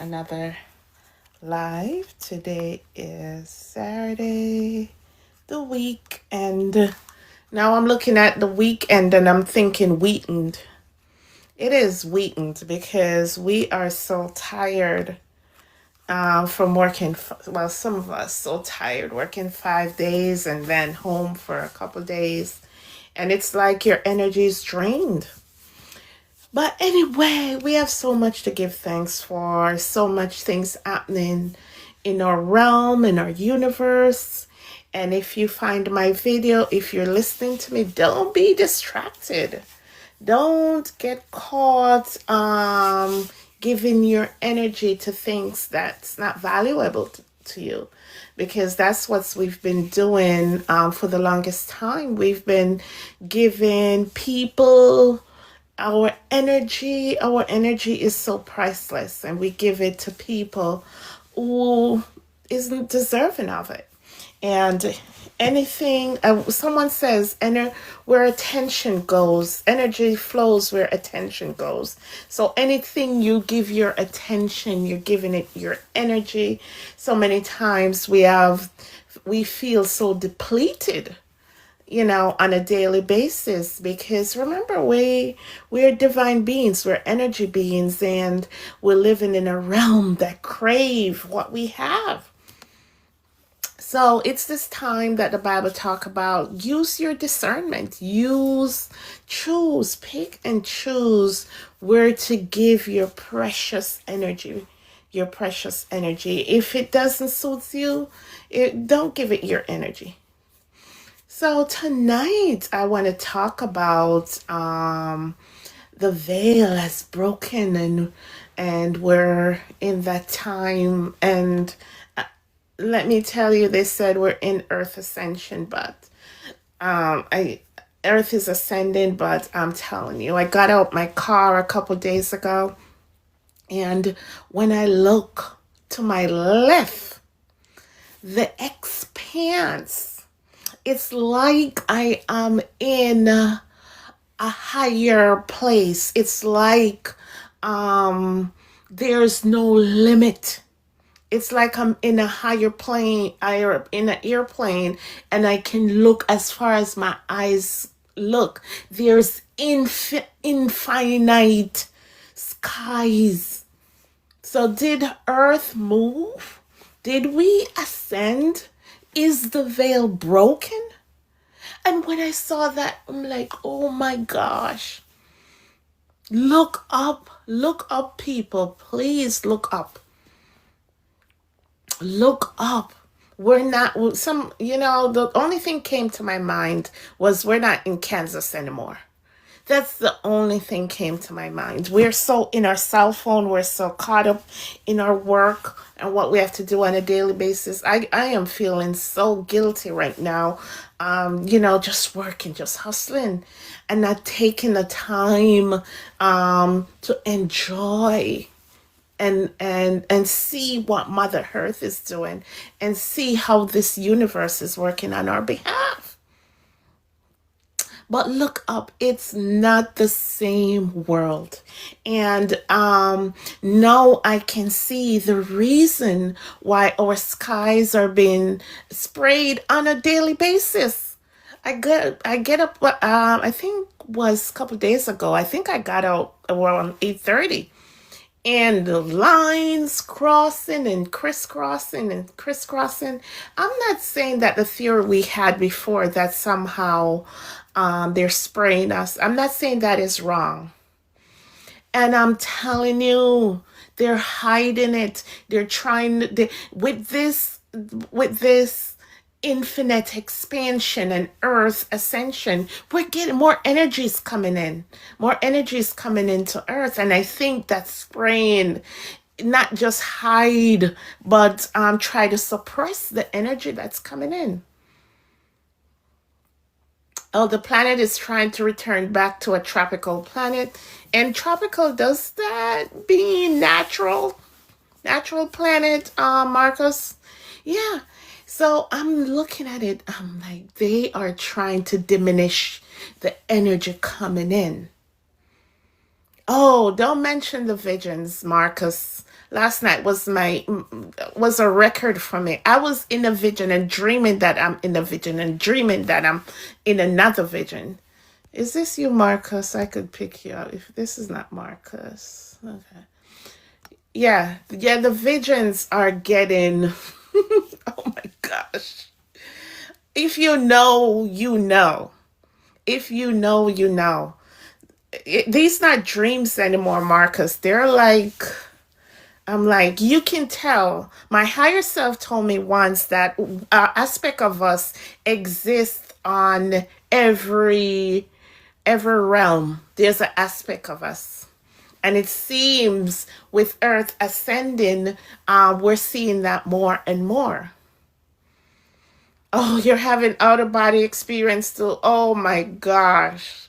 another live. Today is Saturday, the weekend. Now I'm looking at the weekend and I'm thinking weekend. It is weekend because we are so tired from working. Well, some of us so tired working 5 days and then home for a couple days. And it's like your energy is drained. But anyway, we have so much to give thanks for, so much things happening in our realm, in our universe. And if you find my video, if you're listening to me, don't be distracted. Don't get caught giving your energy to things that's not valuable to you. Because that's what we've been doing for the longest time. We've been giving people our energy is so priceless, and we give it to people who isn't deserving of it. And anything someone says, where attention goes, energy flows where attention goes. So anything you give your attention, you're giving it your energy. So many times we feel so depleted, on a daily basis, because remember, we're divine beings, we're energy beings, and we're living in a realm that crave what we have. So it's this time that the Bible talk about use your discernment, pick and choose where to give your precious energy. If it doesn't suit you, don't give it your energy. So tonight I want to talk about the veil has broken, and we're in that time. And let me tell you, they said we're in Earth ascension, but Earth is ascending. But I'm telling you, I got out my car a couple days ago, and when I look to my left, the expanse. It's like I am in a higher place. It's like there's no limit. It's like I'm in a higher plane, in an airplane, and I can look as far as my eyes look. There's infinite skies. So did Earth move? Did we ascend? Is the veil broken? And when I saw that, I'm like, oh my gosh. Look up, people. Please look up. Look up. We're not, the only thing came to my mind was we're not in Kansas anymore. That's the only thing came to my mind. We're so in our cell phone. We're so caught up in our work and what we have to do on a daily basis. I am feeling so guilty right now. Just working, just hustling, and not taking the time to enjoy and see what Mother Earth is doing, and see how this universe is working on our behalf. But look up, it's not the same world. And now I can see the reason why our skies are being sprayed on a daily basis. I get up, I think was a couple of days ago. I think I got out around 8:30. And the lines crossing and crisscrossing and crisscrossing. I'm not saying that the theory we had before, that somehow they're spraying us. I'm not saying that is wrong. And I'm telling you, they're hiding it. They're trying with this infinite expansion and Earth ascension. We're getting more energies coming in. More energies coming into Earth. And I think that spraying, not just hide, but try to suppress the energy that's coming in. Oh, the planet is trying to return back to a tropical planet. And tropical, does that being natural planet, Marcus? Yeah. So I'm looking at it. I'm like, they are trying to diminish the energy coming in. Oh, don't mention the visions, Marcus. last night was a record for me. I was in a vision and dreaming that I'm in a vision and dreaming that I'm in another vision. Is this you, Marcus? I could pick you up if this is not Marcus. Okay. Yeah, yeah, the visions are getting oh my gosh. If you know, you know. If you know, you know. These not dreams anymore, Marcus. They're like I'm like, you can tell. My higher self told me once that aspect of us exists on every realm. There's an aspect of us. And it seems with Earth ascending, we're seeing that more and more. Oh, you're having out of body experience too. Oh my gosh.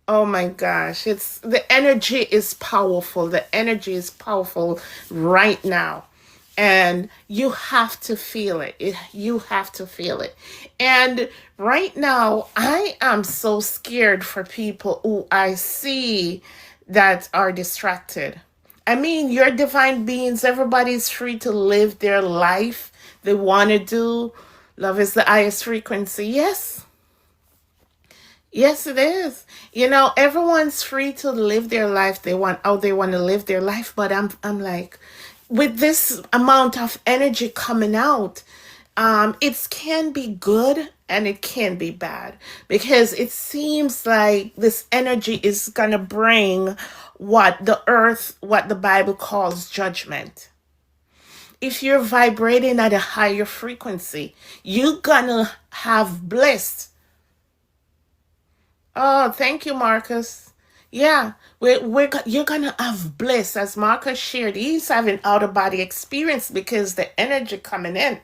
Oh my gosh. It's the energy is powerful. The energy is powerful right now. And you have to feel it. You have to feel it. And right now, I am so scared for people who I see that are distracted. I mean, you're divine beings. Everybody's free to live their life they want to do. Love is the highest frequency. Yes, yes, it is. You know, everyone's free to live their life they want, how they want to live their life. But I'm like, with this amount of energy coming out, it can be good and it can be bad because it seems like this energy is gonna bring what the Bible calls judgment. If you're vibrating at a higher frequency, you're gonna have bliss. Oh, thank you, Marcus. Yeah, you're gonna have bliss, as Marcus shared. He's having out of body experience because the energy coming in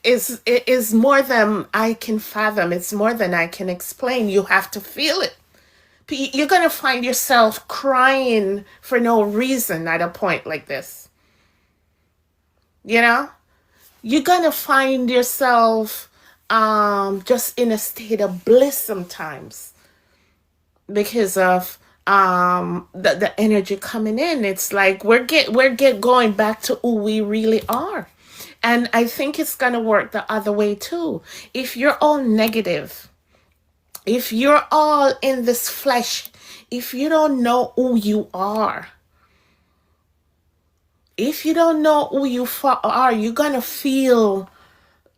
is more than I can fathom. It's more than I can explain. You have to feel it. You're gonna find yourself crying for no reason at a point like this. You know, you're gonna find yourself just in a state of bliss sometimes because of the energy coming in. It's like we're going back to who we really are. And I think it's gonna work the other way too. If you're all negative, if you're all in this flesh, if you don't know who you are, if you don't know who are, you're gonna feel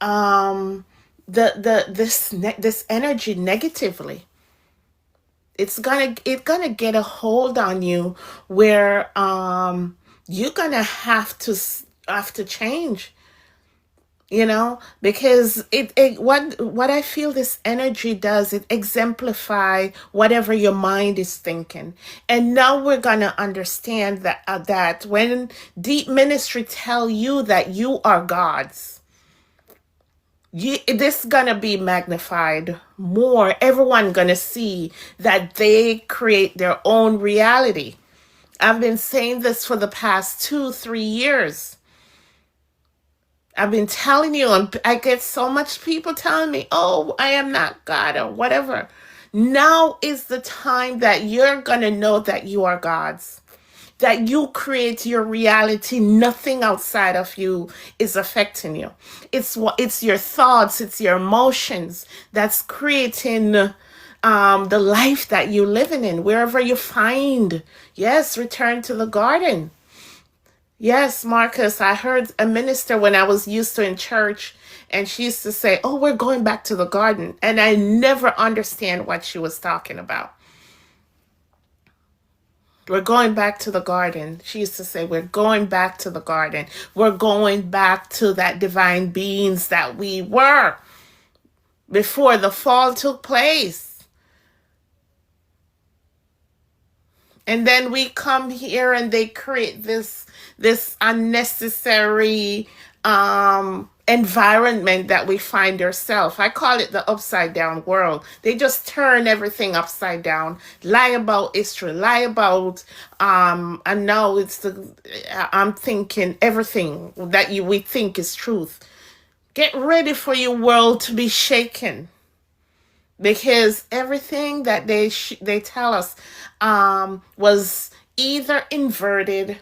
um this energy negatively. It's gonna get a hold on you where you're gonna have to change, because what I feel this energy does, it exemplify whatever your mind is thinking. And now we're gonna understand that when deep ministry tell you that you are God's, this gonna be magnified more. Everyone gonna see that they create their own reality. I've been saying this for the past 2 3 years. I've been telling you, and I get so much people telling me, oh, I am not God or whatever. Now is the time that you're gonna know that you are God's, that you create your reality. Nothing outside of you is affecting you. It's your thoughts, it's your emotions that's creating the life that you're living in, wherever you find. Yes, return to the garden. Yes, Marcus, I heard a minister when I was used to in church, and she used to say, oh, we're going back to the garden. And I never understand what she was talking about. We're going back to the garden. She used to say, we're going back to the garden. We're going back to that divine beings that we were before the fall took place. And then we come here and they create this unnecessary environment that we find ourselves. I call it the upside down world. They just turn everything upside down, lie about history, lie about and now I'm thinking everything that we think is truth. Get ready for your world to be shaken, because everything that they tell us was either inverted,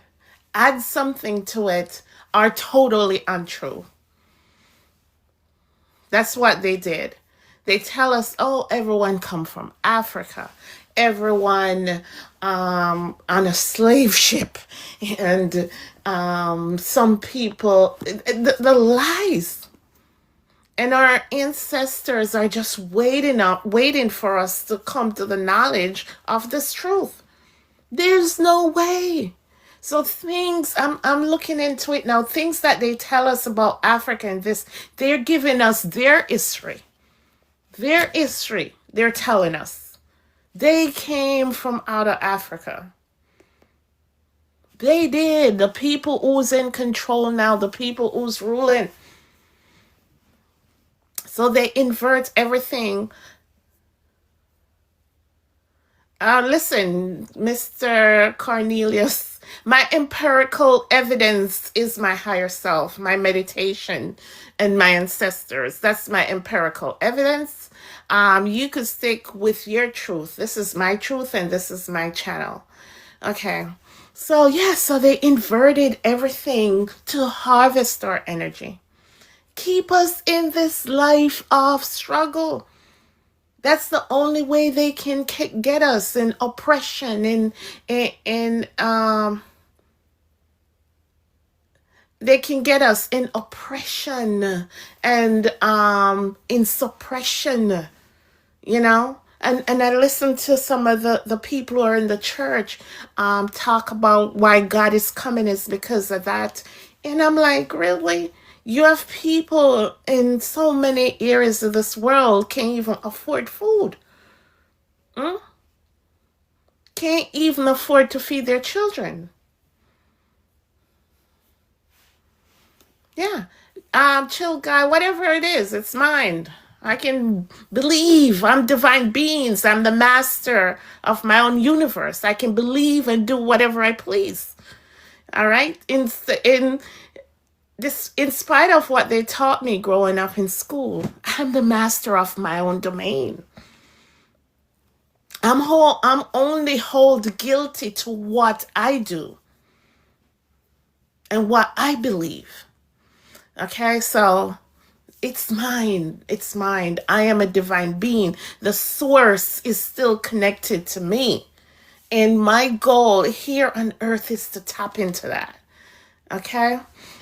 add something to it, are totally untrue. That's what they did. They tell us, oh, everyone come from Africa, everyone on a slave ship, and some people, the lies. And our ancestors are just waiting for us to come to the knowledge of this truth. There's no way. So things, I'm looking into it now, things that they tell us about Africa and this, they're giving us their history. Their history, they're telling us. They came from out of Africa. They did. The people who's in control now, the people who's ruling. So they invert everything. Listen, Mr. Cornelius, my empirical evidence is my higher self, my meditation, and my ancestors. That's my empirical evidence. You could stick with your truth. This is my truth, and this is my channel. Okay. So, yeah, so they inverted everything to harvest our energy. Keep us in this life of struggle. That's the only way they can get us in oppression, in they can get us in oppression and in suppression, you know. And I listen to some of the people who are in the church talk about why God is coming is because of that. And I'm like, really? You have people in so many areas of this world can't even afford food. Hmm? Can't even afford to feed their children. Yeah. Chill guy, whatever it is, it's mine. I can believe I'm divine beings. I'm the master of my own universe. I can believe and do whatever I please. All right? In this, in spite of what they taught me growing up in school, I'm the master of my own domain. I'm only held guilty to what I do and what I believe. Okay, so it's mine. It's mine. I am a divine being. The source is still connected to me. And my goal here on earth is to tap into that. Okay?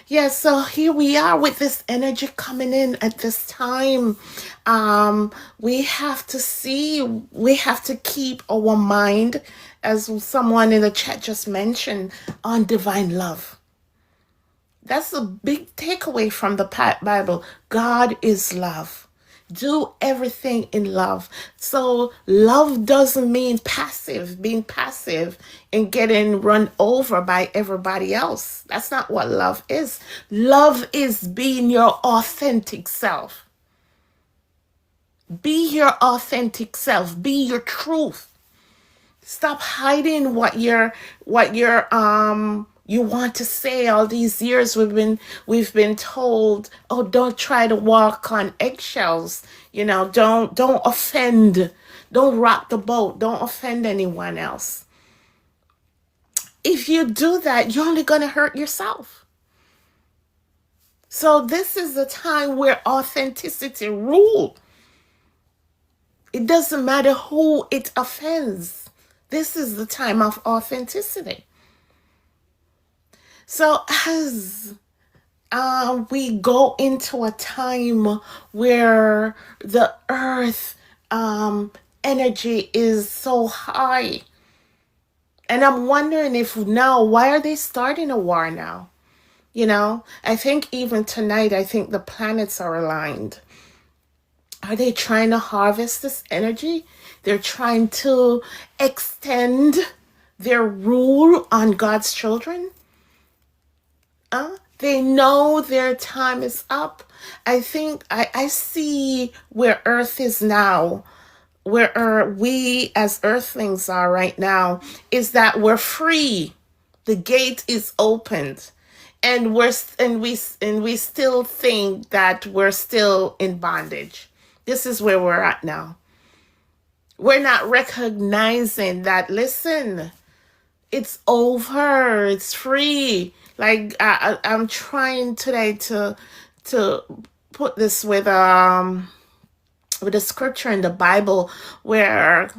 Yeah, so here we are with this energy coming in at this time. We have to see, we have to keep our mind, as someone in the chat just mentioned, on divine love. That's a big takeaway from the Bible. God is love. Do everything in love. So love doesn't mean being passive and getting run over by everybody else. That's not what love is. Love is being your authentic self. Be your authentic self. Be your truth. Stop hiding what you're you want to say. All these years we've been told, oh, don't try to walk on eggshells. You know, don't offend. Don't rock the boat. Don't offend anyone else. If you do that, you're only going to hurt yourself. So this is the time where authenticity rules. It doesn't matter who it offends. This is the time of authenticity. So as we go into a time where the earth energy is so high, and I'm wondering if now, why are they starting a war now? You know, I think even tonight, I think the planets are aligned. Are they trying to harvest this energy? They're trying to extend their rule on God's children. They know their time is up. I think I see where Earth is now, where we as Earthlings are right now, is that we're free. The gate is opened, and we still think that we're still in bondage. This is where we're at now. We're not recognizing that, listen, It's over. It's free. Like I'm trying today to put this with a scripture in the Bible where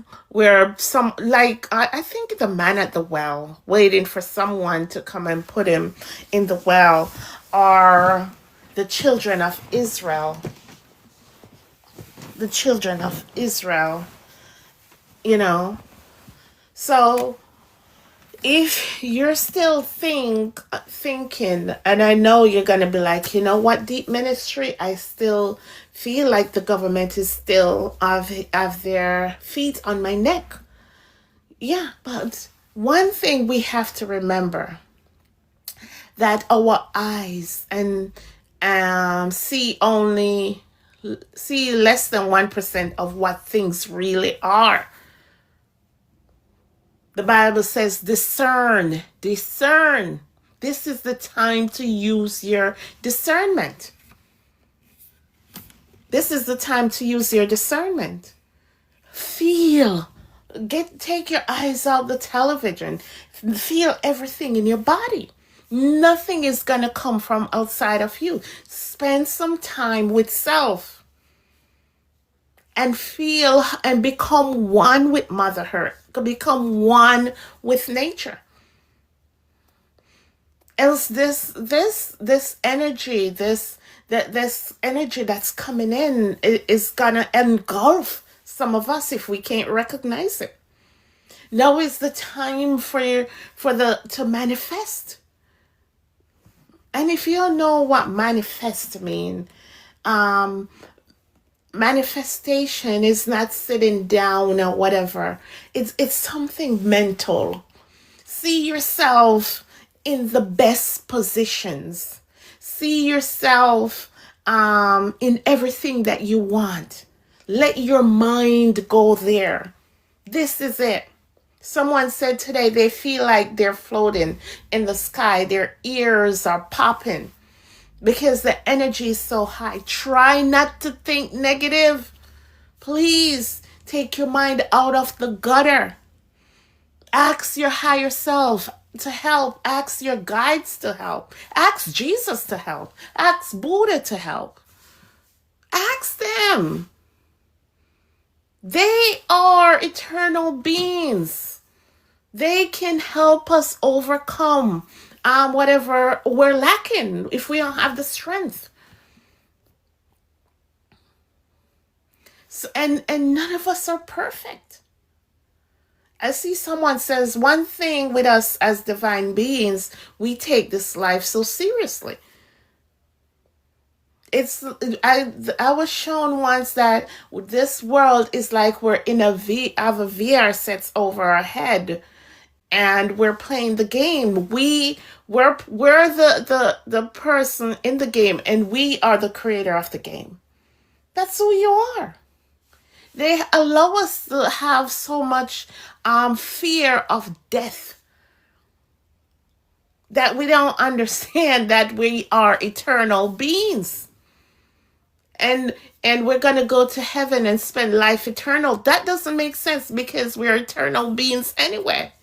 some, like I think the man at the well waiting for someone to come and put him in the well, are the children of Israel. The children of Israel, you know. So if you're still thinking, and I know you're gonna be like, you know what, deep ministry, I still feel like the government is still of their feet on my neck. Yeah, but one thing we have to remember, that our eyes and see less than 1% of what things really are. The Bible says, discern. This is the time to use your discernment. This is the time to use your discernment. Feel. Take your eyes out the television. Feel everything in your body. Nothing is going to come from outside of you. Spend some time with self and feel and become one with Mother Earth. Become one with nature. Else this energy, this energy that's coming in is gonna engulf some of us if we can't recognize it. Now is the time to manifest. And if you don't know what manifest mean, manifestation is not sitting down or whatever. It's something mental. See yourself in the best positions. See yourself in everything that you want. Let your mind go there. This is it. Someone said today they feel like they're floating in the sky. Their ears are popping because the energy is so high. Try not to think negative. Please take your mind out of the gutter. Ask your higher self to help. Ask your guides to help. Ask Jesus to help. Ask Buddha to help. Ask them. They are eternal beings. They can help us overcome whatever we're lacking if we don't have the strength. So, and none of us are perfect. I see someone says one thing with us as divine beings, we take this life so seriously. I was shown once that this world is like we're in have a VR sets over our head, and we're playing the game. We're the person in the game, and we are the creator of the game. That's who you are. They allow us to have so much fear of death that we don't understand that we are eternal beings. And we're going to go to heaven and spend life eternal. That doesn't make sense because we're eternal beings anyway.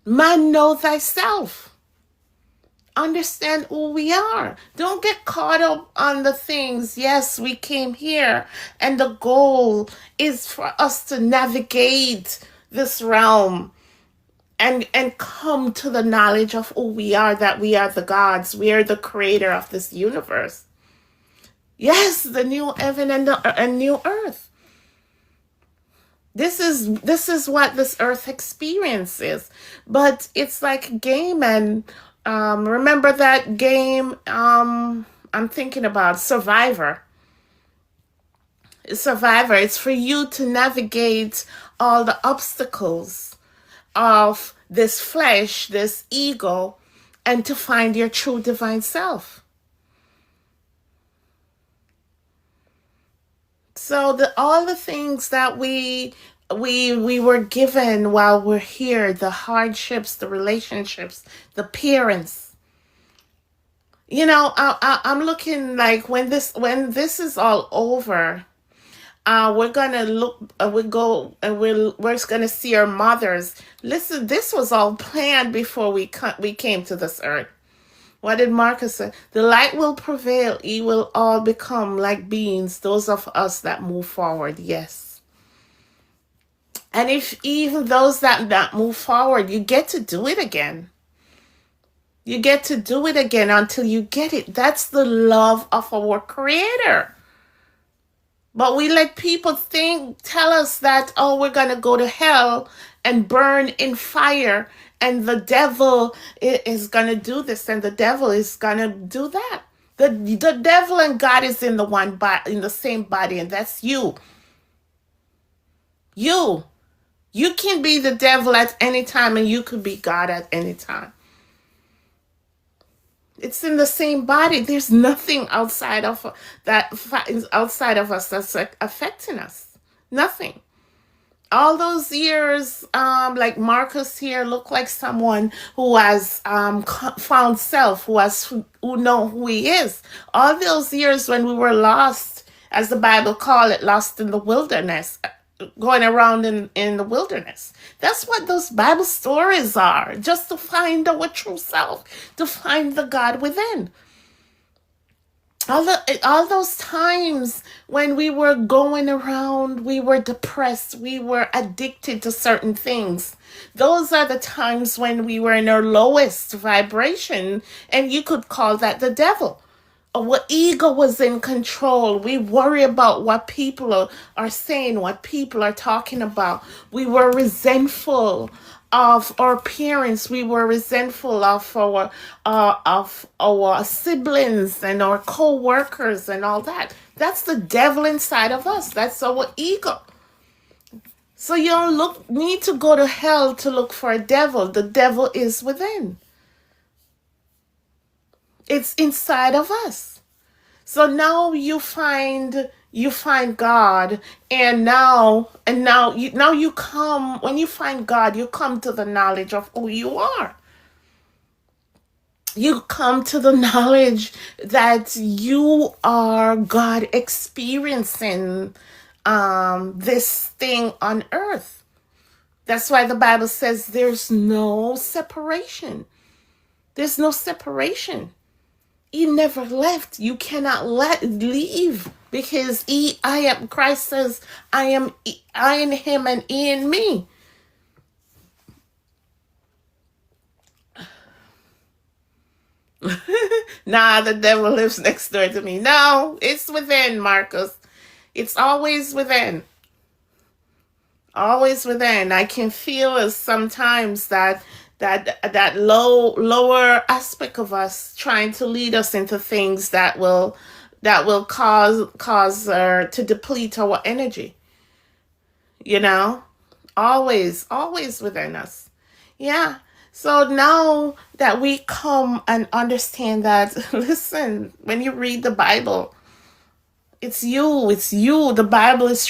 Man, know thyself. Understand who we are. Don't get caught up on the things. Yes, we came here and the goal is for us to navigate this realm and come to the knowledge of who we are, that we are the gods. We are the creator of this universe. Yes, the new heaven and new earth. This is what this earth experience is. But it's like a game, and remember that game I'm thinking about, Survivor. Survivor, it's for you to navigate all the obstacles of this flesh, this ego, and to find your true divine self. So all the things that we were given while we're here, the hardships, the relationships, the parents. You know, I'm looking like when this is all over, We're gonna look. We go and we're gonna see our mothers. Listen, this was all planned before we came to this earth. What did Marcus say? The light will prevail. Ye will all become like beings. Those of us that move forward. Yes. And if even those that move forward, you get to do it again. You get to do it again until you get it. That's the love of our Creator. But we let people tell us that, oh, we're going to go to hell and burn in fire, and the devil is going to do this, and the devil is going to do that. The devil and God is in in the same body, and that's you. You. You can be the devil at any time, and you could be God at any time. It's in the same body. There's nothing outside of us that's like affecting us. Nothing. All those years, like Marcus here, look like someone who has found self, who know who he is. All those years when we were lost, as the Bible call it, lost in the wilderness, going around in the wilderness. That's what those Bible stories are, just to find our true self, to find the God within. All those times when we were going around, we were depressed, we were addicted to certain things. Those are the times when we were in our lowest vibration, and you could call that the devil. Our ego was in control. We worry about what people are saying, what people are talking about. We were resentful of our parents. We were resentful of our siblings and our co-workers and all that. That's the devil inside of us. That's our ego. So you don't need to go to hell to look for a devil. The devil is within. It's inside of us. So now you find God, and now you come, when you find God, you come to the knowledge of who you are. You come to the knowledge that you are God experiencing this thing on earth. That's why the Bible says there's no separation. There's no separation. He never left. You cannot leave, because Christ says, I in him and he in me. Nah, the devil lives next door to me. No, it's within, Marcus. It's always within. Always within. I can feel sometimes that lower aspect of us trying to lead us into things that will cause to deplete our energy. Always within us. Yeah. So now that we come and understand that, listen, when you read the Bible, it's you. The Bible is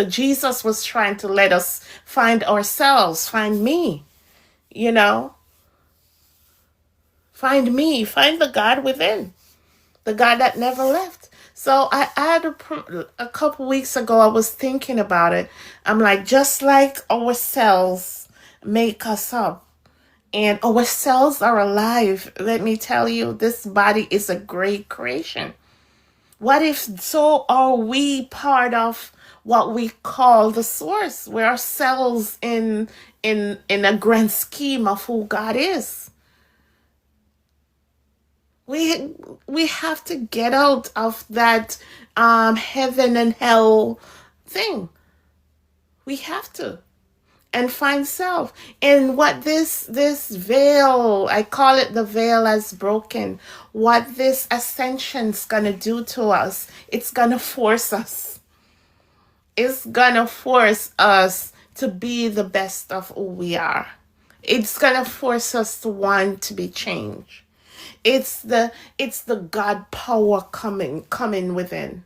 Jesus was trying to let us find ourselves, find me, find me, find the God within, the God that never left. So I had a couple weeks ago, I was thinking about it. I'm like, just like our cells make us up, and our cells are alive. Let me tell you, this body is a great creation. What if so are we part of what we call the source? We're cells in a grand scheme of who God is. We have to get out of that heaven and hell thing. We have to. And find self. And what this veil, I call it the veil has broken. What this ascension's gonna do to us, it's gonna force us. It's gonna force us to be the best of who we are. It's gonna force us to want to be changed. It's the God power coming within.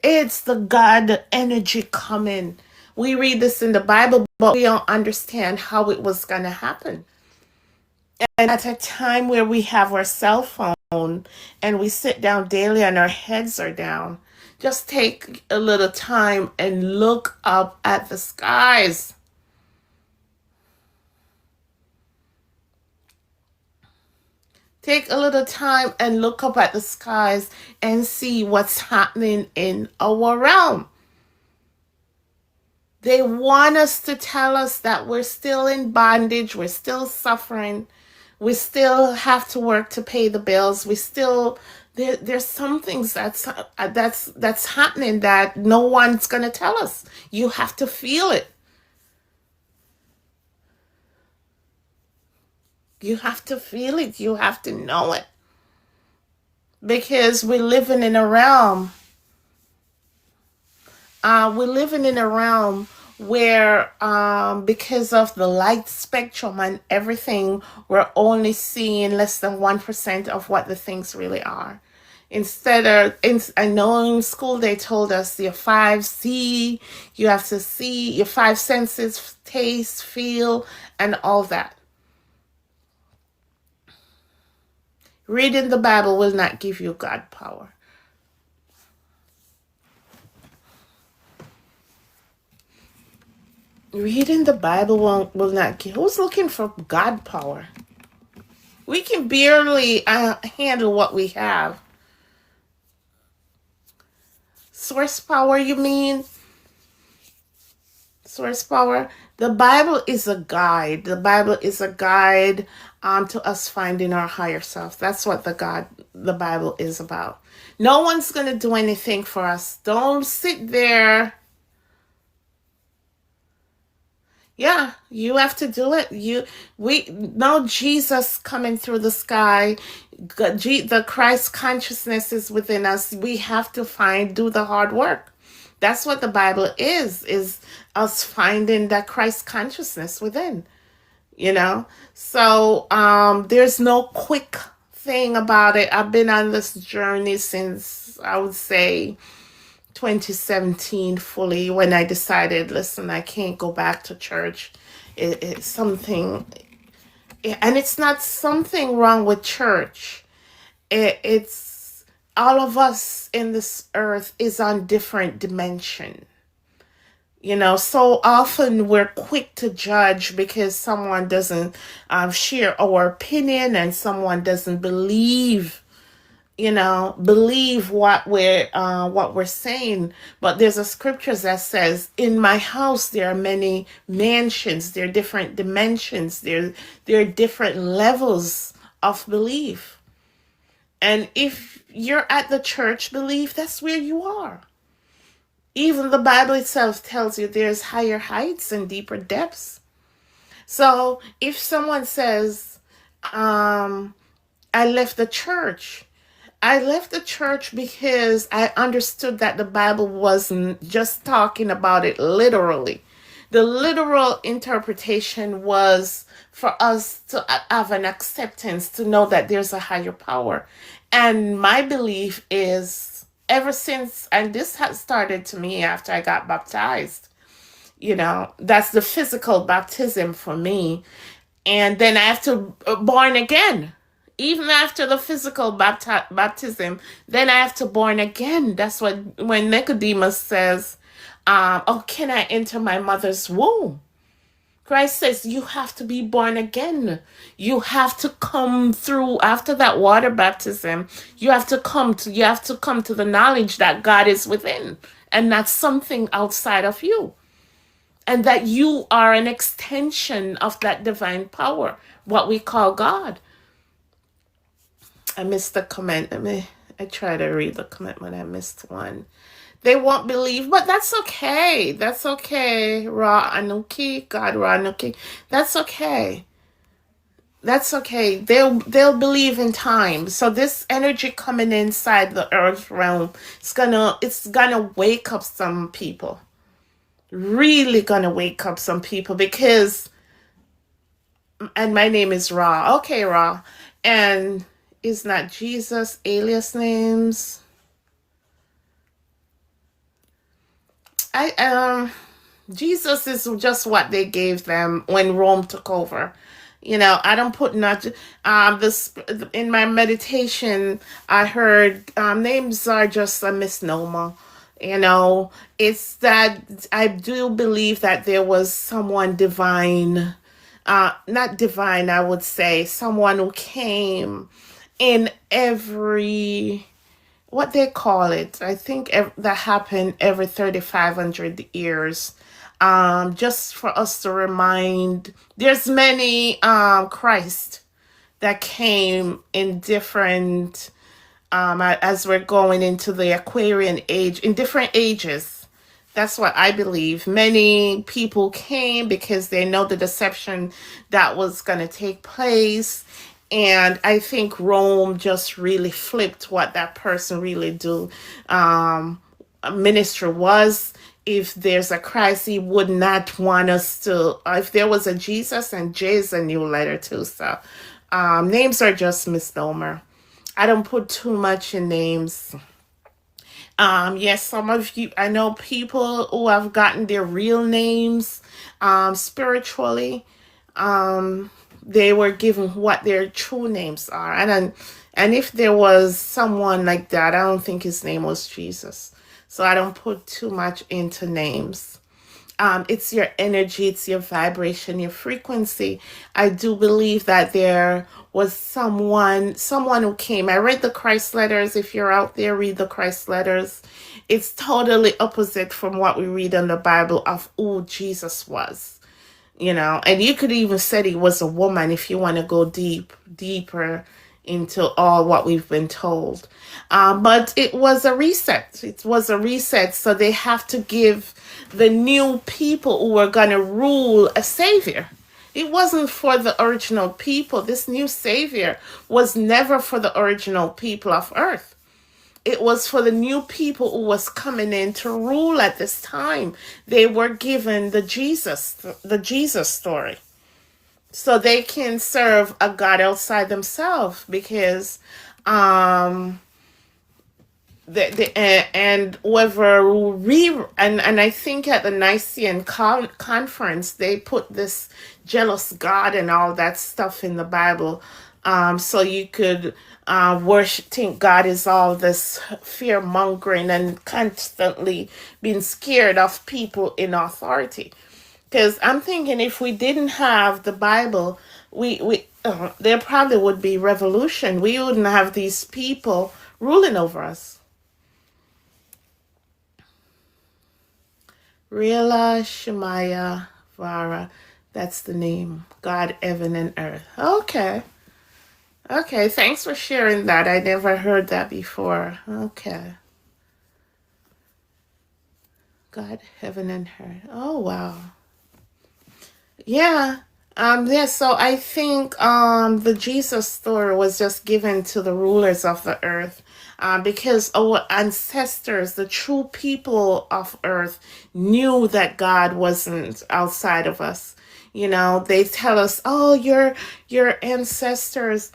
It's the God energy coming. We read this in the Bible, but we don't understand how it was going to happen. And at a time where we have our cell phone and we sit down daily and our heads are down, Just take a little time and look up at the skies. Take a little time and look up at the skies and see what's happening in our realm. They want us to tell us that we're still in bondage, we're still suffering, we still have to work to pay the bills. We still there's some things that's happening that no one's gonna tell us. You have to feel it. You have to feel it. You have to know it. Because we're living in a realm. We're living in a realm where, because of the light spectrum and everything, we're only seeing less than 1% of what the things really are. I know in school they told us your 5C, you have to see your five senses, taste, feel, and all that. Reading the Bible will not give you God power. Reading the Bible will not give. Who's looking for God power? We can barely handle what we have. Source power, you mean? Source power. The Bible is a guide. The Bible is a guide to us finding our higher self. That's what the Bible is about. No one's gonna do anything for us. Don't sit there. Yeah, you have to do it. We know Jesus coming through the sky. The Christ consciousness is within us. We have to do the hard work. That's what the Bible is us finding that Christ consciousness within, you know? So there's no quick thing about it. I've been on this journey since, I would say, 2017 fully, when I decided, listen, I can't go back to church. It's something, and it's not something wrong with church. It's all of us in this earth is on different dimension. So often we're quick to judge because someone doesn't share our opinion, and someone doesn't believe what we're saying. But there's a scripture that says, in my house there are many mansions, there are different dimensions, there are different levels of belief. And if you're at the church belief, that's where you are. Even the Bible itself tells you there's higher heights and deeper depths. So if someone says, I left the church, because I understood that the Bible wasn't just talking about it literally. The literal interpretation was for us to have an acceptance, to know that there's a higher power. And my belief is, ever since, and this has started to me after I got baptized, that's the physical baptism for me. And then I have to born again. Even after the physical baptism, then I have to born again. That's when Nicodemus says, oh, can I enter my mother's womb? Christ says you have to be born again. You have to come through after that water baptism. You have to come to the knowledge that God is within and not something outside of you. And that you are an extension of that divine power, what we call God. I missed the comment. I try to read the comment when I missed one. They won't believe, but that's okay. That's okay. Ra Anuki, God Ra Anuki. That's okay. That's okay. They'll believe in time. So this energy coming inside the earth realm, it's gonna wake up some people. Really gonna wake up some people, because, and my name is Ra. Okay, Ra. And is not Jesus alias names? Jesus is just what they gave them when Rome took over. I don't put not this in my meditation. I heard names are just a misnomer. You know, it's that I do believe that there was someone divine, not divine, I would say, someone who came in every, what they call it. I think that happened every 3,500 years. Just for us to remind, there's many Christ that came in different as we're going into the Aquarian age, in different ages. That's what I believe. Many people came because they know the deception that was going to take place. And I think Rome just really flipped what that person really do. Minister was. If there's a Christ, he would not want us to. If there was a Jesus, and J is a new letter too. So names are just misnomer. I don't put too much in names. Yes, some of you, I know people who have gotten their real names spiritually. They were given what their true names are. And if there was someone like that, I don't think his name was Jesus. So I don't put too much into names. It's your energy, it's your vibration, your frequency. I do believe that there was someone who came. I read the Christ letters. If you're out there, read the Christ letters. It's totally opposite from what we read in the Bible of who Jesus was. And you could even say he was a woman if you want to go deeper into all what we've been told. But it was a reset. It was a reset. So they have to give the new people who were going to rule a savior. It wasn't for the original people. This new savior was never for the original people of earth. It was for the new people who was coming in to rule at this time. They were given the Jesus story. So they can serve a God outside themselves because and whoever and I think at the Nicene conference they put this jealous God and all that stuff in the Bible, so you could think God is all this fear mongering and constantly being scared of people in authority. Because I'm thinking if we didn't have the Bible, there probably would be revolution. We wouldn't have these people ruling over us. Rila Shemaya Vara. That's the name. God, heaven, and earth. Okay. Okay, thanks for sharing that. I never heard that before. Okay. God, heaven, and earth. Oh, wow. Yeah. So I think the Jesus story was just given to the rulers of the earth, because our ancestors, the true people of earth, knew that God wasn't outside of us. They tell us, "Oh, your ancestors,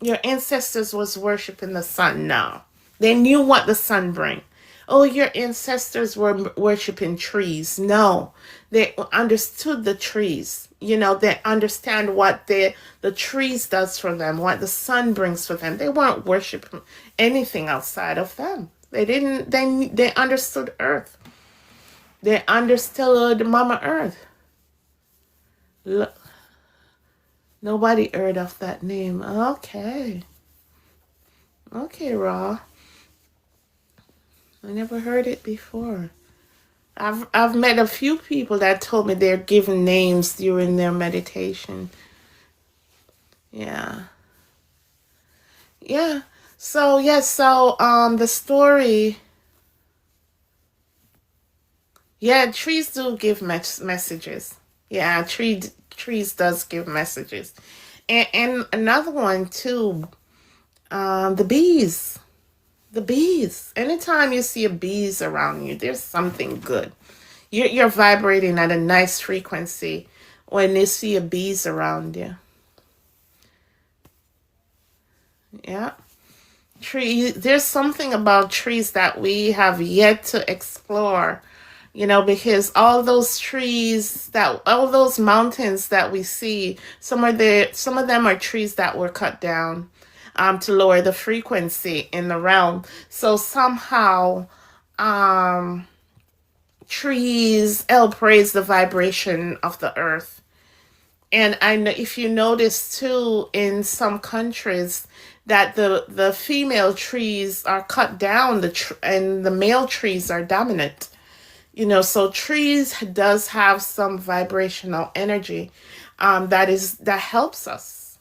your ancestors was worshiping the sun." No, they knew what the sun bring. Oh, your ancestors were worshiping trees. No, they understood the trees. They understand what the trees does for them, what the sun brings for them. They weren't worshiping anything outside of them. They didn't. They understood Earth. They understood Mama Earth. Look, nobody heard of that name. Okay. Okay, Ra. I never heard it before. I've met a few people that told me they're given names during their meditation. Yeah. Yeah. So the story, yeah, trees do give messages. Yeah, trees does give messages. And another one too, the bees. The bees. Anytime you see a bees around you, there's something good. You're vibrating at a nice frequency when you see a bees around you. Yeah. There's something about trees that we have yet to explore, because all those mountains that we see, some of them are trees that were cut down to lower the frequency in the realm. So somehow um trees help raise the vibration of the earth. And I know if you notice too, in some countries that the female trees are cut down, and the male trees are dominant. So trees does have some vibrational energy, that helps us.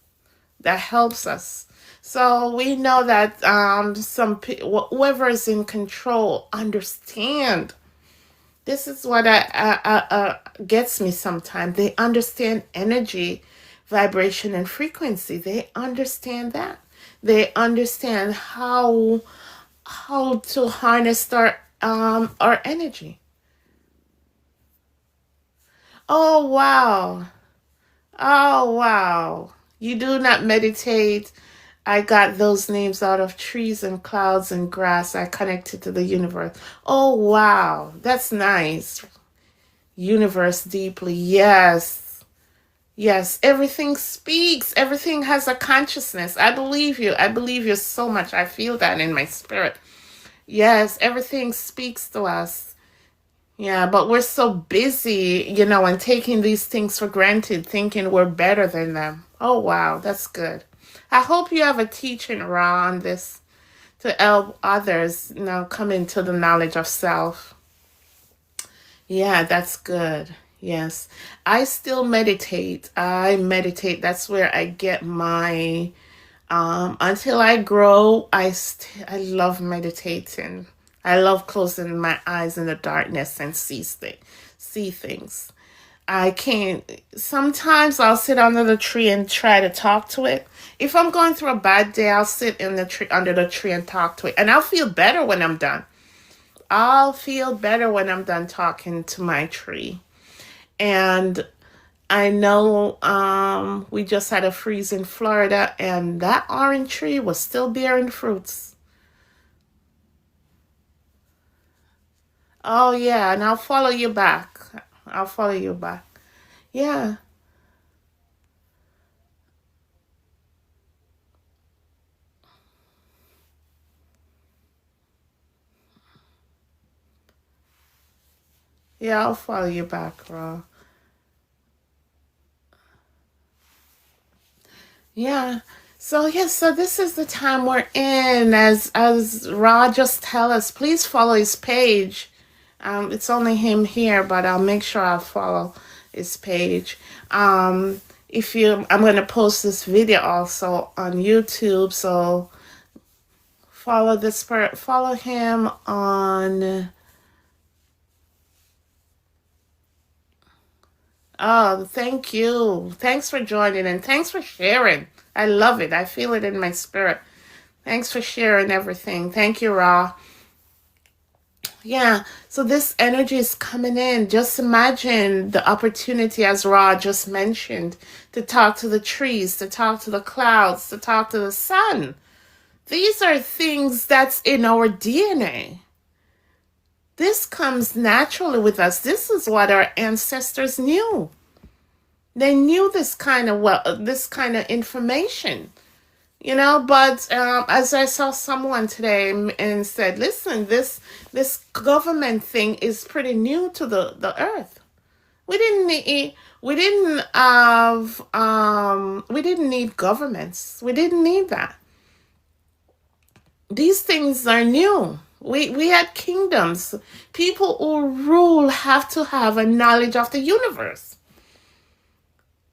That helps us. So we know that whoever is in control understand. This is what gets me sometimes. They understand energy, vibration, and frequency. They understand that. They understand how to harness our energy. Oh wow. Oh wow. You do not meditate. I got those names out of trees and clouds and grass. I connected to the universe. Oh wow. That's nice. Universe deeply. Yes. Yes. Everything speaks. Everything has a consciousness. I believe you. I believe you so much. I feel that in my spirit. Yes. Everything speaks to us. Yeah, but we're so busy, and taking these things for granted, thinking we're better than them. Oh, wow, that's good. I hope you have a teaching, Ra, on this to help others, come into the knowledge of self. Yeah, that's good. Yes. I still meditate. I meditate. That's where I get my until I grow, I love meditating. I love closing my eyes in the darkness and see things. I can't. Sometimes I'll sit under the tree and try to talk to it. If I'm going through a bad day, I'll sit in the tree under the tree and talk to it, and I'll feel better when I'm done. I'll feel better when I'm done talking to my tree. And I know we just had a freeze in Florida, and that orange tree was still bearing fruits. Oh, yeah, and I'll follow you back. I'll follow you back. Yeah, yeah, I'll follow you back, Ra. Yeah. So yes, so this is the time we're in. As Ra just tell us, please follow his page. It's only him here, but I'll make sure I follow his page. If you, I'm gonna post this video also on YouTube, so follow him on. Oh, thank you. Thanks for joining and thanks for sharing. I love it. I feel it in my spirit. Thanks for sharing everything. Thank you, Ra. Yeah, so this energy is coming in. Just imagine the opportunity, as Ra just mentioned, to talk to the trees, to talk to the clouds, to talk to the sun. These are things that's in our DNA. This comes naturally with us. This is what our ancestors knew. They knew this kind of information. But as I saw someone today and said, listen, this government thing is pretty new to the earth. We didn't need governments. We didn't need that. These things are new. We had kingdoms. People who rule have to have a knowledge of the universe.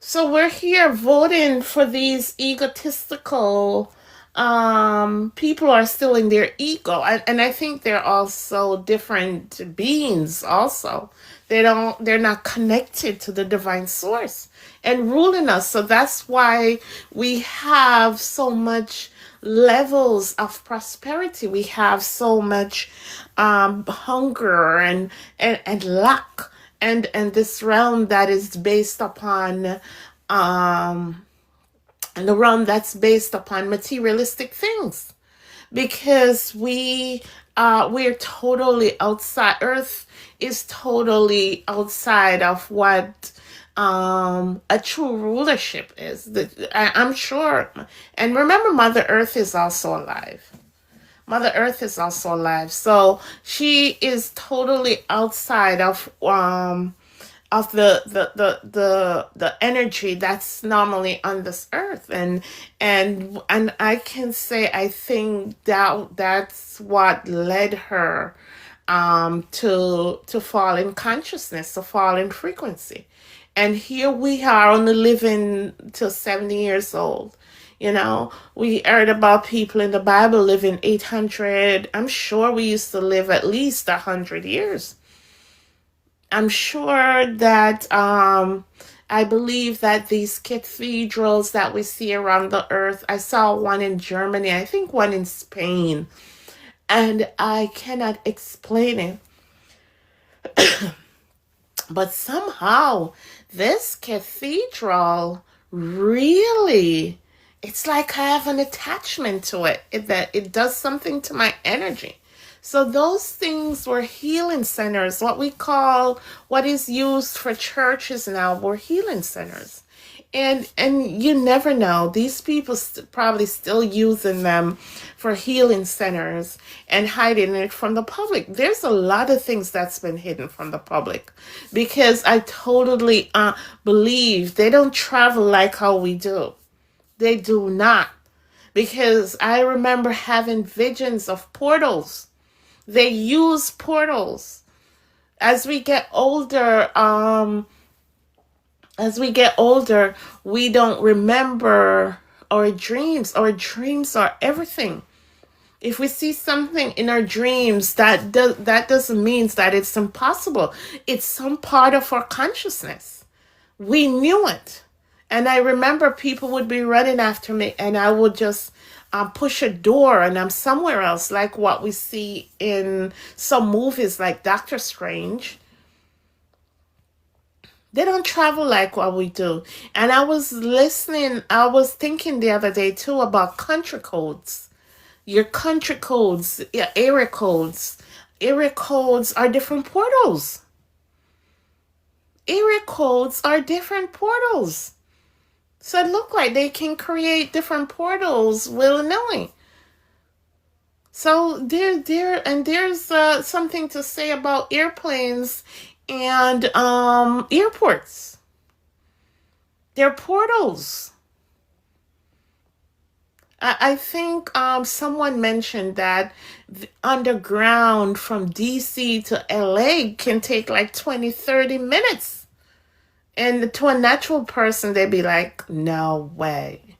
So we're here voting for these egotistical people are still in their ego. And I think they're also different beings also. They're not connected to the divine source and ruling us. So that's why we have so much levels of prosperity. We have so much hunger and lack, and this realm that is based upon um the realm that's based upon materialistic things, because we're totally outside. Earth is totally outside of what a true rulership is. I'm sure. And remember, Mother Earth is also alive. Mother Earth is also alive. So she is totally outside of the energy that's normally on this earth, and I can say I think that's what led her to fall in consciousness, to fall in frequency. And here we are only living till 70 years old. You know, we heard about people in the Bible living 800. I'm sure we used to live at least 100 years. I'm sure that I believe that these cathedrals that we see around the earth, I saw one in Germany, I think one in Spain, and I cannot explain it. But somehow this cathedral really, it's like I have an attachment to it, that it does something to my energy. So those things were healing centers, what we call, what is used for churches now, were healing centers. And you never know. These people probably still using them for healing centers and hiding it from the public. There's a lot of things that's been hidden from the public because I totally believe they don't travel like how we do. They do not. Because I remember having visions of portals. They use portals. As we get older, we don't remember our dreams. Our dreams are everything. If we see something in our dreams, that doesn't mean that it's impossible. It's some part of our consciousness. We knew it. And I remember people would be running after me, and I would just push a door, and I'm somewhere else, like what we see in some movies like Doctor Strange. They don't travel like what we do. And I was thinking the other day too about country codes. Your country codes, your area codes. Area codes are different portals. Area codes are different portals. So it look like they can create different portals willy-nilly. So there's something to say about airplanes and airports. They're portals. I think someone mentioned that the underground from DC to LA can take like 20, 30 minutes. And to a natural person, they'd be like, no way.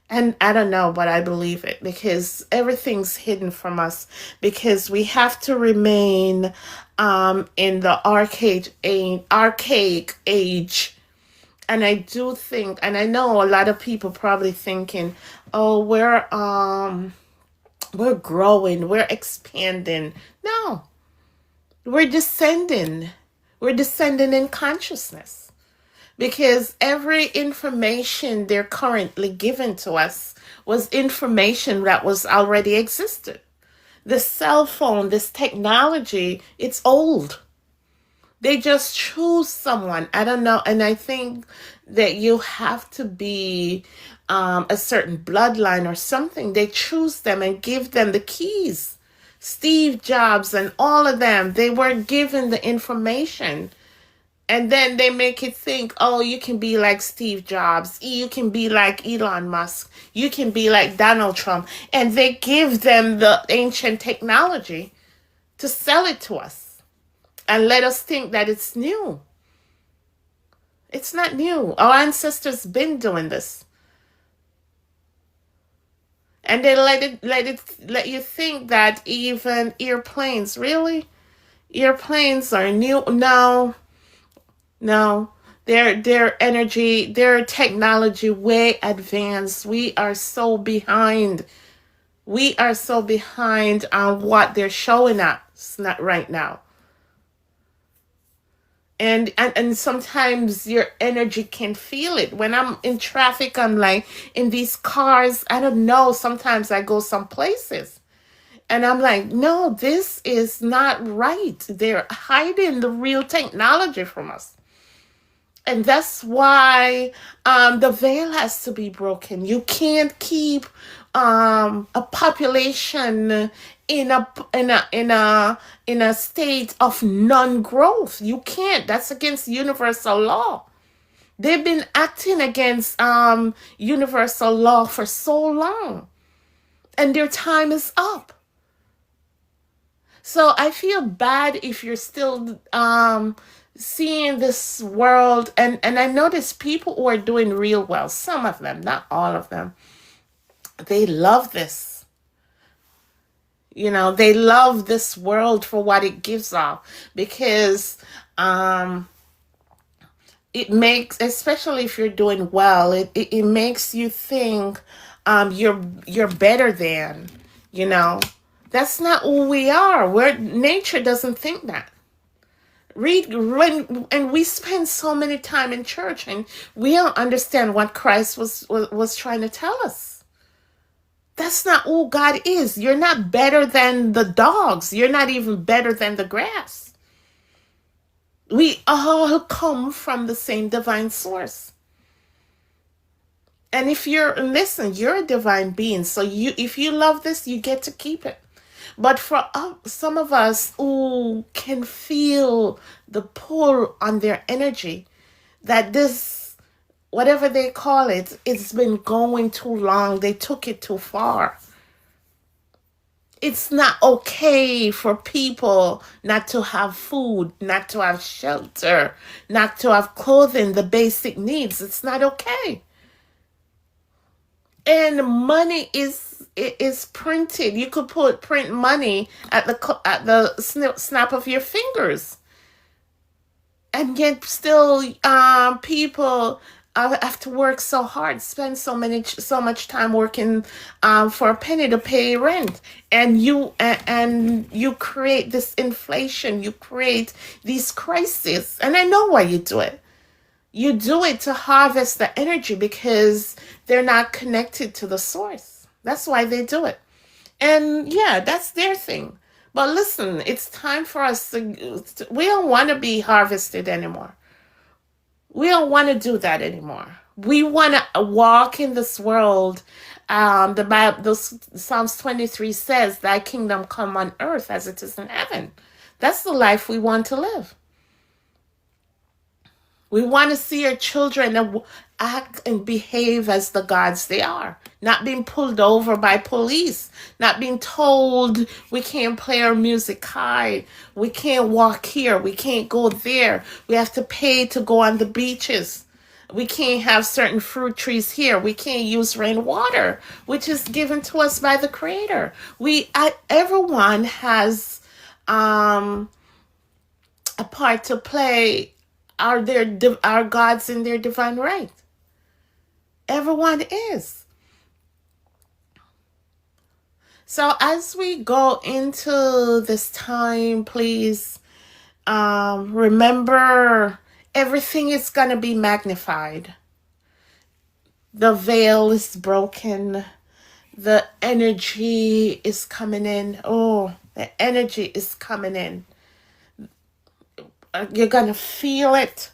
And I don't know, but I believe it because everything's hidden from us because we have to remain in the archaic age. And I do think, and I know a lot of people probably thinking, oh, we're growing, we're expanding. No, we're descending. We're descending in consciousness because every information they're currently giving to us was information that was already existed. The cell phone, this technology, it's old. They just choose someone. I don't know. And I think that you have to be a certain bloodline or something. They choose them and give them the keys. Steve Jobs and all of them, they were given the information. And then they make it think, oh, you can be like Steve Jobs. You can be like Elon Musk. You can be like Donald Trump. And they give them the ancient technology to sell it to us and let us think that it's new. It's not new. Our ancestors been doing this. And they let you think that even airplanes, really? Airplanes are new? No. No, their energy, their technology way advanced. We are so behind. We are so behind on what they're showing us not right now. And sometimes your energy can feel it. When I'm in traffic, I'm like in these cars, I don't know, sometimes I go some places and I'm like, no, this is not right. They're hiding the real technology from us. And that's why the veil has to be broken. You can't keep a population in a state of non-growth. You can't. That's against universal law. They've been acting against universal law for so long, and their time is up. So I feel bad if you're still seeing this world, and I notice people who are doing real well, some of them, not all of them, they love this. They love this world for what it gives off, because um it makes, especially if you're doing well, it makes you think you're better than, you know. That's not who we are. Nature doesn't think that. Read when and we spend so many time in church, and we don't understand what Christ was trying to tell us. That's not who God is. You're not better than the dogs. You're not even better than the grass. We all come from the same divine source. And listen, you're a divine being. So if you love this, you get to keep it. But for some of us who can feel the pull on their energy, that this, whatever they call it, it's been going too long. They took it too far. It's not okay for people not to have food, not to have shelter, not to have clothing, the basic needs. It's not okay. And money is printed. You could print money at the snap of your fingers, and yet still people have to work so hard, spend so much time working for a penny to pay rent, and you create this inflation, you create these crises. And I know why you do it. You do it to harvest the energy, because they're not connected to the source. That's why they do it. And yeah, that's their thing. But listen, it's time for us we don't want to be harvested anymore. We don't want to do that anymore. We want to walk in this world. The Bible, Psalms 23 says, "Thy kingdom come on earth as it is in heaven." That's the life we want to live. We want to see our children act and behave as the gods they are, not being pulled over by police, not being told we can't play our music high, we can't walk here, we can't go there, we have to pay to go on the beaches, we can't have certain fruit trees here, we can't use rainwater, which is given to us by the Creator. Everyone has a part to play. Are gods in their divine right? Everyone is. So as we go into this time, please remember, everything is going to be magnified. The veil is broken. The energy is coming in. Oh, the energy is coming in. You're going to feel it.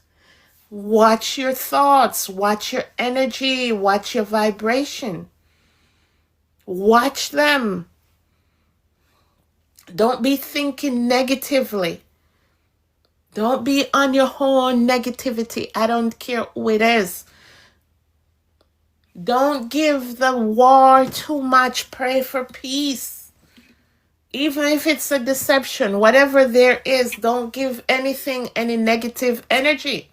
Watch your thoughts. Watch your energy. Watch your vibration. Watch them. Don't be thinking negatively. Don't be on your own negativity. I don't care who it is. Don't give the war too much. Pray for peace. Even if it's a deception, whatever there is, don't give anything any negative energy.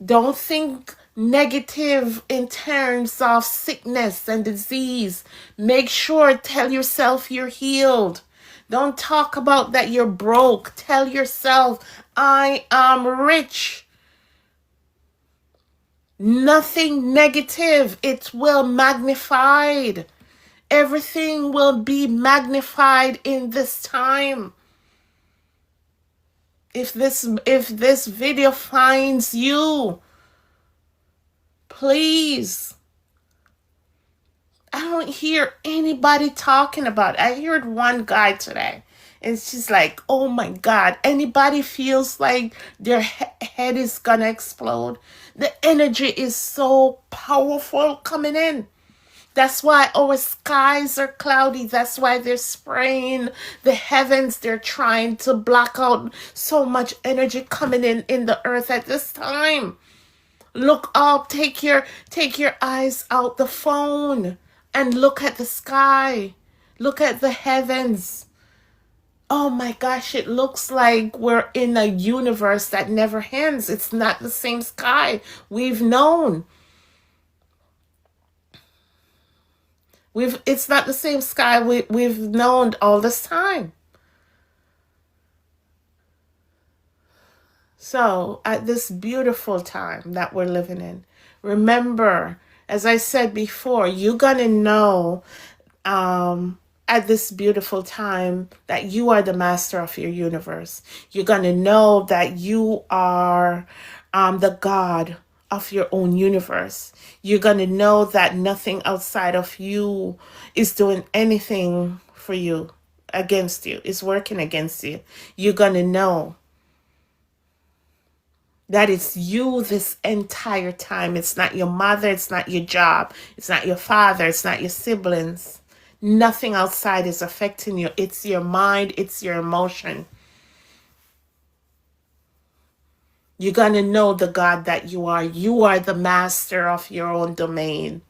Don't think negative in terms of sickness and disease. Make sure, tell yourself you're healed. Don't talk about that you're broke. Tell yourself, I am rich. Nothing negative. It will magnified. Everything will be magnified in this time. If this video finds you, please. I don't hear anybody talking about it. I heard one guy today. And she's like, oh my God, anybody feels like their head is gonna explode? The energy is so powerful coming in. That's why our skies are cloudy. That's why they're spraying the heavens. They're trying to block out so much energy coming in the earth at this time. Look up, take your eyes out the phone and look at the sky. Look at the heavens. Oh my gosh, it looks like we're in a universe that never ends. It's not the same sky we've known. It's not the same sky we've known all this time. So, at this beautiful time that we're living in, remember, as I said before, you're going to know at this beautiful time that you are the master of your universe. You're going to know that you are the God of your own universe. You're going to know that nothing outside of you is doing anything for you, against you, is working against you. You're going to know that it's you this entire time. It's not your mother, it's not your job, it's not your father, it's not your siblings. Nothing outside is affecting you. It's your mind, it's your emotion. You're going to know the God that you are. You are the master of your own domain.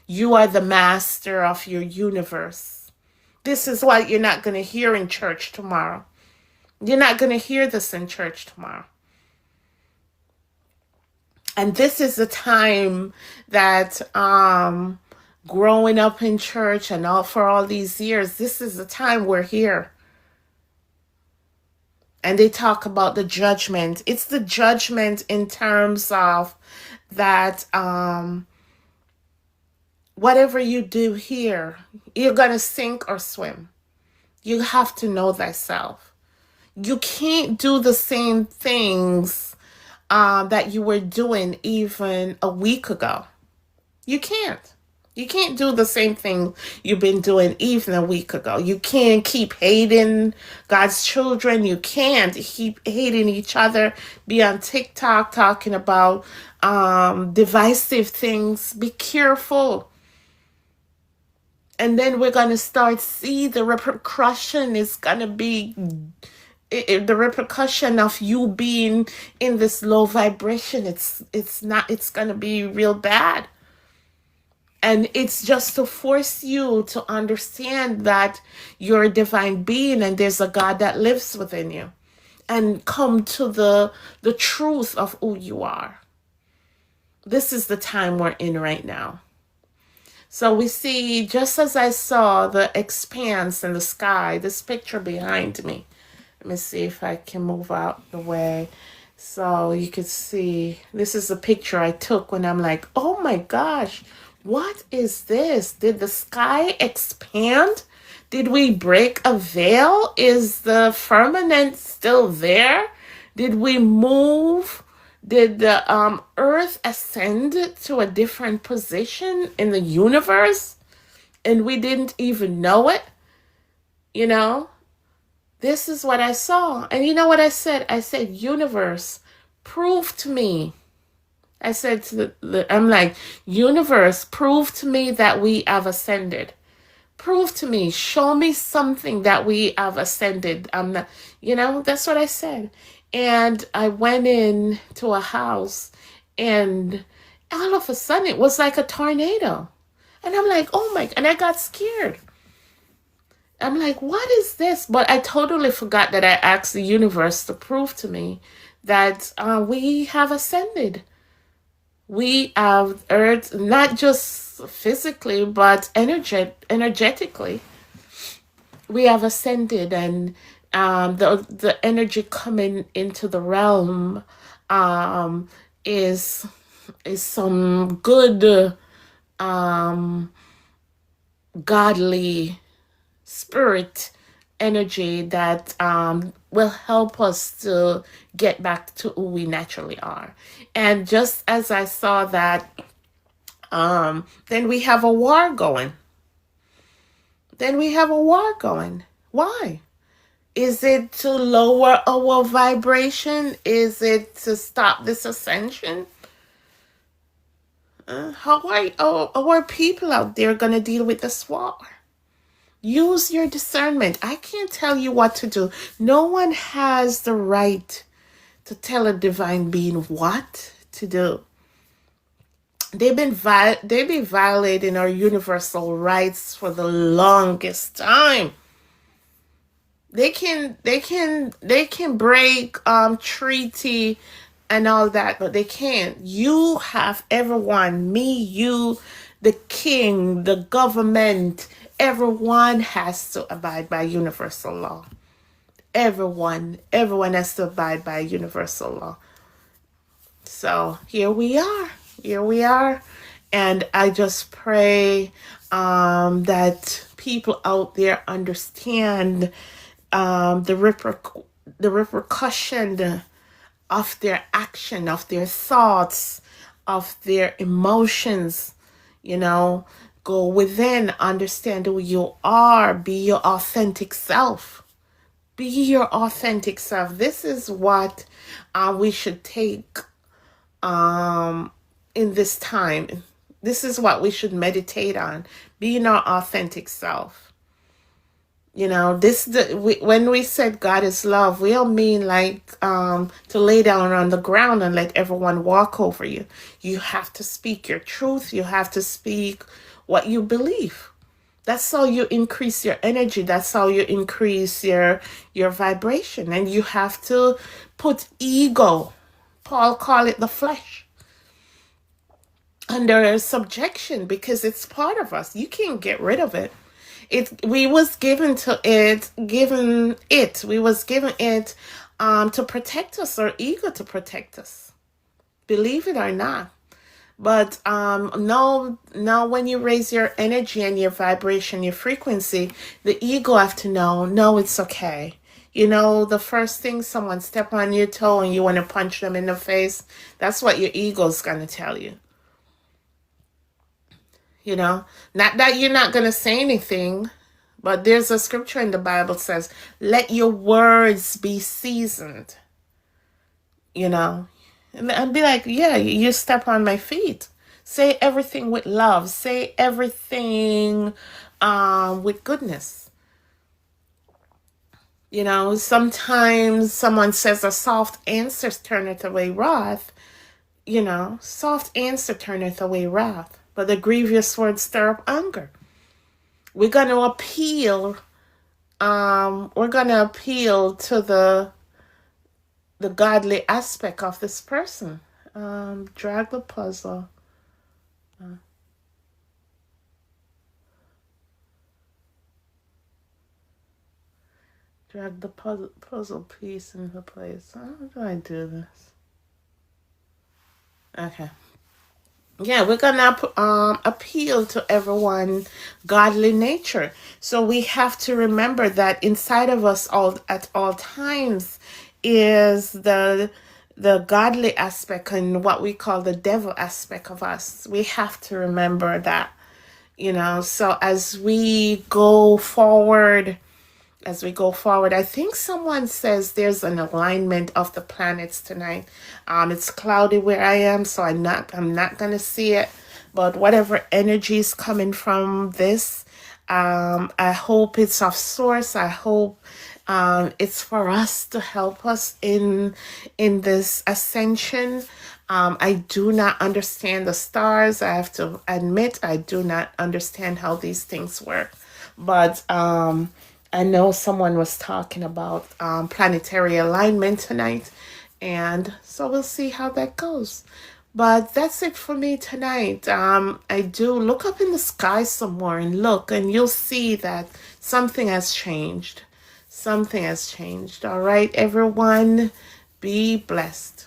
You are the master of your universe. This is what you're not going to hear in church tomorrow. You're not going to hear this in church tomorrow. And this is the time that growing up in church and all for all these years, this is the time we're here. And they talk about the judgment. It's the judgment in terms of that whatever you do here, you're going to sink or swim. You have to know thyself. You can't do the same things that you were doing even a week ago. You can't. You can't do the same thing you've been doing even a week ago. You can't keep hating God's children. You can't keep hating each other. Be on TikTok talking about divisive things. Be careful. And then we're going to start see the repercussion is going to be the repercussion of you being in this low vibration. It's going to be real bad. And it's just to force you to understand that you're a divine being and there's a God that lives within you, and come to the truth of who you are. This is the time we're in right now. So we see, just as I saw the expanse in the sky, this picture behind me. Let me see if I can move out the way so you can see. This is a picture I took when I'm like, oh my gosh, what is this? Did the sky expand? Did we break a veil? Is the firmament still there? Did we move? Did the earth ascend to a different position in the universe and we didn't even know it? You know, this is what I saw. And you know what I said? I said, universe, prove to me. I said to I'm like, universe, prove to me that we have ascended. Prove to me, show me something that we have ascended. I'm not, that's what I said. And I went in to a house and all of a sudden it was like a tornado. And I'm like, oh my, and I got scared. I'm like, what is this? But I totally forgot that I asked the universe to prove to me that we have ascended. We have earth, not just physically, but energetically. We have ascended, and the energy coming into the realm is some good godly spirit energy that will help us to get back to who we naturally are. And just as I saw that, then we have a war going. Why? Is it to lower our vibration? Is it to stop this ascension? How are our people out there going to deal with this war? Use your discernment. I can't tell you what to do. No one has the right to tell a divine being what to do. They've been violating our universal rights for the longest time. They can break treaty and all that, but they can't. You have everyone, me, you, the king, the government, everyone has to abide by universal law. Everyone has to abide by universal law. So here we are. Here we are. And I just pray that people out there understand the repercussion of their action, of their thoughts, of their emotions. You know, go within, understand who you are, be your authentic self. Be your authentic self. This is what we should take in this time. This is what we should meditate on, being our authentic self. You know, when we said God is love, we don't mean like to lay down on the ground and let everyone walk over you. You have to speak your truth. You have to speak what you believe. That's how you increase your energy. That's how you increase your vibration. And you have to put ego, Paul called it the flesh, under subjection, because it's part of us. You can't get rid of it. We was given it to protect us, or ego to protect us. Believe it or not. But now when you raise your energy and your vibration, your frequency, the ego have to know, no, it's okay. You know, the first thing someone step on your toe and you want to punch them in the face, that's what your ego's going to tell you. You know, not that you're not going to say anything, but there's a scripture in the Bible says, let your words be seasoned. You know, and be like, yeah, you step on my feet. Say everything with love. Say everything with goodness. You know, sometimes someone says a soft answer turneth away wrath. You know, soft answer turneth away wrath, but the grievous words stir up anger. We're going to appeal. We're going to appeal to the godly aspect of this person. Drag the puzzle. Drag the puzzle piece into place. How do I do this? Okay. Yeah, we're gonna appeal to everyone godly nature. So we have to remember that inside of us at all times is the godly aspect and what we call the devil aspect of us. We have to remember that, you know. So as we go forward, I think someone says there's an alignment of the planets tonight. It's cloudy where I am, so I'm not gonna see it. But whatever energy is coming from this, I hope it's of source. I hope it's for us to help us in this ascension. I do not understand the stars. I have to admit, I do not understand how these things work. But I know someone was talking about planetary alignment tonight, and so we'll see how that goes. But that's it for me tonight. I do look up in the sky some more and look, and you'll see that something has changed. Something has changed. All right, everyone, be blessed.